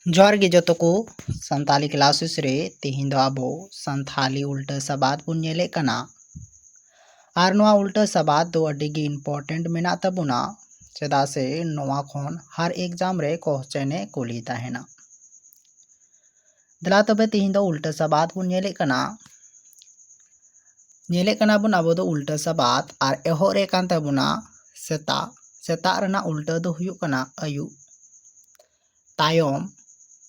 जोहार गे जतो को संताली क्लासेस रे तेहिं दो आबो संथाली उल्टा सबाद बुन नेले कना आर नोआ उल्टा सबाद दो अडी गे इम्पोर्टेंट मेना तबुना चेदा से नोआ खोन हर एग्जाम रे क्वेश्चन कुली ताहेना दला तबे तेहिं दो उल्टा सबाद बुन नेले कना बुन आबो दो उल्टा सबाद आर एहो रे कान तबुना सेता सेता रना उल्टा दो हुयु कना आयु तायम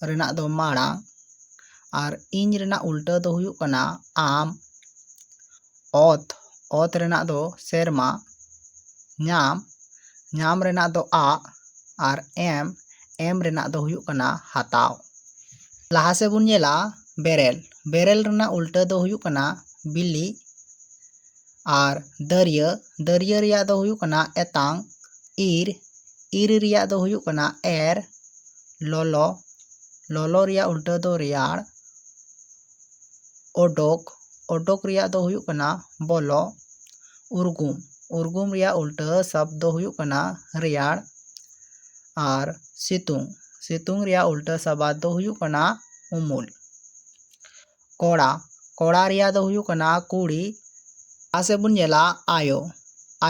रेना दो माड़ांग और इंज रेना उल्टा दो हुयु कना आम ओत ओत रेना दो सेरमा ᱧᱟᱢ ᱧᱟᱢ रेना दो आ और एम रेना दो हुयु कना हाताव लाहा से बुन नेला बेरेल बेरेल रेना उल्टा दो हुयु कना बिल्ली और दरिया दरिया रिया दो हुयु कना एतांग ईर रिया दो हुयु कना एर लोलो लोलो रिया उल्टा दो रियाड़ ओडोक ओडोक रिया दो हुयु कना बोलो उर्गुम उर्गुम रिया उल्टा शब्द दो हुयु कना रियाड़ और सितुंग सितुंग रिया उल्टा शब्द दो हुयु कना उमुल कोड़ा कोड़ा रिया दो हुयु कना कुड़ी आसे बुन नेला आयो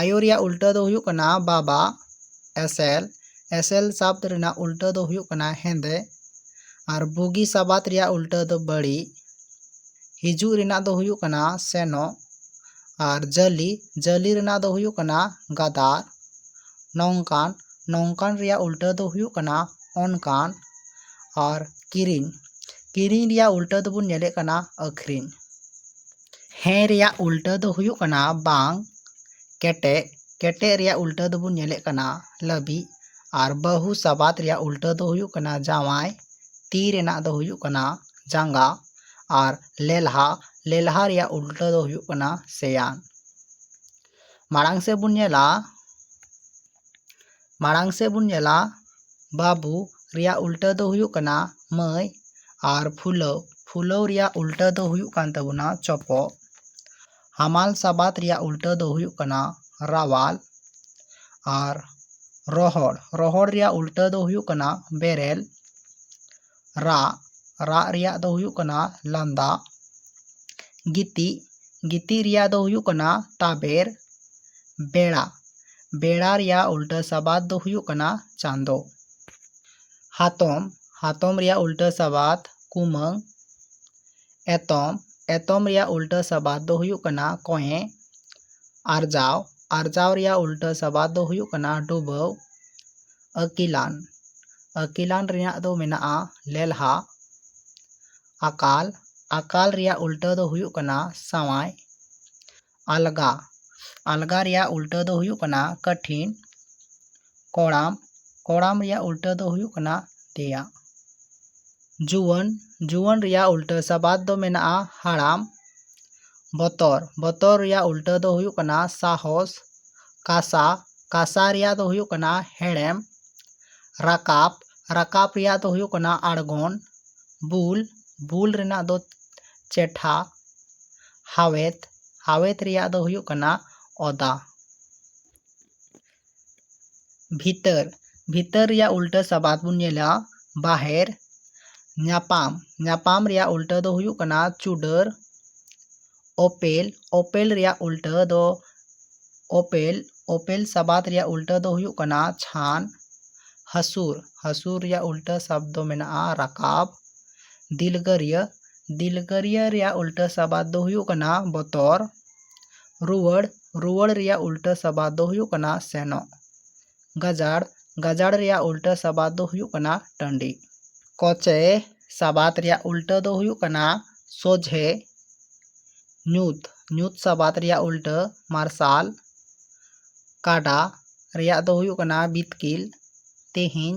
आयो रिया उल्टा दो हुयु कना बाबा एसेल एसेल शब्द रिना उल्टा दो हुयु कना हेंदे और बुगी शब्द रिया उल्टा दो बड़ी हिजू रिना दो हुयु कना सेनो और जली जली रिना दो हुयु कना गादार नौकान नौकान रिया उल्टा दो हुयु कना ओनकान और किरिंग किरिंग रिया उल्टा दो बुन नेले कना अखरिंग हे रिया उल्टा दो हुयु कना बांग केटे केटे रिया उल्टा दो बुन नेले कना लबी और बहु शब्द रिया उल्टा दो हुयु कना जावाय ती रेना दो हुयु कना जांगा और लेल्हा लेल्हा रिया उल्टा दो हुयु कना सेयान माड़ांग से बुन नेला बाबू रिया उल्टा दो हुयु कना मई और फुलव फुलव रिया उल्टा दो हुयु कान तबुना चोपो हमाल शब्द रिया उल्टा दो हुयु कना रावाल और रोहड़ रोहड़ रिया उल्टा दो हुयु कना बेरेल रा रा रिया दो हुयु कना लंदा गिती गिती रिया दो हुयु कना ताबेर बेड़ा बेड़ा रिया उल्टा शब्द दो हुयु कना चांदो हातम हातम रिया उल्टा शब्द कुमंग एतम एतम रिया उल्टा शब्द दो हुयु कना कोहे आरजाव आरजाव रिया उल्टा शब्द दो हुयु कना डुबव अकिलान अकिलान रिया दो मेना लेल्हा अकाल अकाल रिया उल्टा दो हुयु कना सवाय अलगा अलगा रिया उल्टा दो हुयु कना कठिन कोड़ाम कोड़ाम रिया उल्टा दो हुयु कना देया जुवन जुवन रिया उल्टा शब्द दो मेना हाड़ाम बतर बतर रिया उल्टा दो हुयु कना साहस कासा कासा रिया दो हुयु कना हेड़ेम राकाप राकाप रिया दो हुयु कना आड़गोन बुल बुल रिना दो चेठा हावेत हावेत रिया दो हुयु कना ओदा भीतर भीतर रिया उल्टा शब्द बुन नेला बाहेर ᱧᱟᱯᱟᱢ ᱧᱟᱯᱟᱢ रिया उल्टा दो हुयु कना चुडर ओपेल ओपेल रिया उल्टा दो ओपेल ओपेल शब्द रिया उल्टा दो हुयु कना छान हसूर हसूर रिया उल्टा शब्द दो मेना राकाब दिलगरिया दिलगरिया रिया उल्टा शब्द दो हुयु कना बतर रुवड़ रुवड़ रिया उल्टा शब्द दो हुयु कना सेनो गजाड़ गजाड़ रिया उल्टा शब्द दो हुयु कना टंडी कोचे शब्द रिया उल्टा दो हुयु कना सोझे ᱧᱩᱛ ᱧᱩᱛ शब्द रिया उल्टा मार्शाल काडा रिया दो हुयु कना बितकिल तेहिं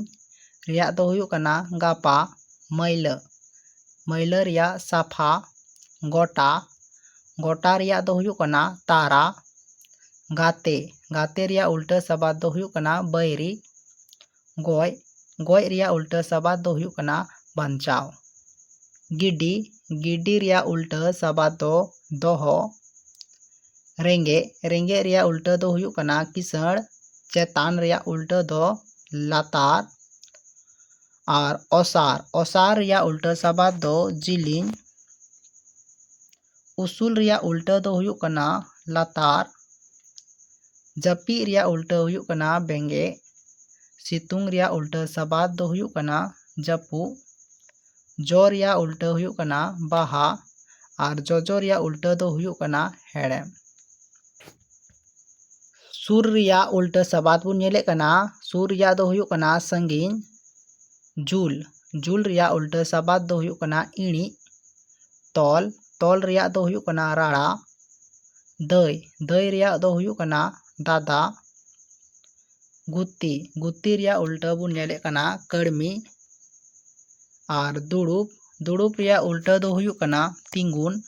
रिया दो हुयु कना गापा मैला मैला रिया साफा गोटा गोटा रिया दो हुयु कना तारा गाते गाते रिया उल्टा शब्द दो हुयु कना बैरी गोय गोय रिया उल्टा शब्द दो हुयु कना बंचाव गिडी गिडी रिया उल्टा शब्द दो दोहो रेंगे रेंगे रिया उल्टा दो हुयु कना किसण चेतान रिया उल्टा दो लातार और ओसार ओसार रिया उल्टा सबाद दो जिलिंग उसूल रिया उल्टा दो हुयुक कना लातार जपी रिया उल्टा हुयुक कना बेंगे सितुंग रिया उल्टा सबाद दो हुयुक कना जपु जो रिया उल्टा हुयुक कना बाहा और जोजो रिया उल्टा दो हुयुक कना हेड़ेम सुर रिया उल्टा सबाद बुन नेले कना सुर रिया दो हुयुक कना संगीन जुल जुल रिया उल्टा सबाद दो हुयुक कना इणी तोल तोल रिया दो हुयुक कना राड़ा दई दई रिया दो हुयुक कना दादा गुत्ती गुत्ती रिया उल्टा बुन नेले कना कड़मी और दुड़ुप दुड़ुप रिया उल्टा दो हुयुक कना तिंगुन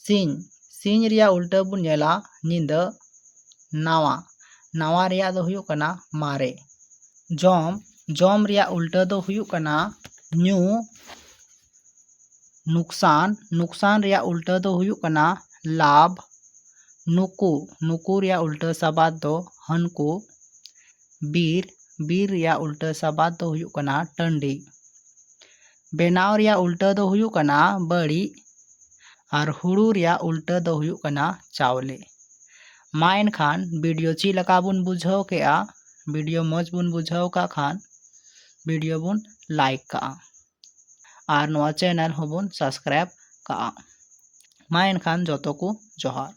सिंह सिंह रिया उल्टा बुन नेला निंदा नावा नावा रिया दो हुयुक कना मारे जॉम जॉम रिया उल्टा दो हुयुक कना न्यू नुकसान नुकसान रिया उल्टा दो हुयुक कना लाभ नुकु नुकु रिया उल्टा सबाद दो हनको बीर बीर रिया उल्टा सबाद दो हुयुक कना टंडी बेनाव रिया उल्टा दो हुयुक कना बड़ी और हुड़ू रिया उल्टा दो हुयुक कना चावले मा एनखान वीडियो ची लका बुन बुझाव केआ वीडियो मज बुन बुझाव का खान वीडियो बुन लाइक का और नवा चैनल होबुन सब्सक्राइब का मा एनखान जोतो को जोहार।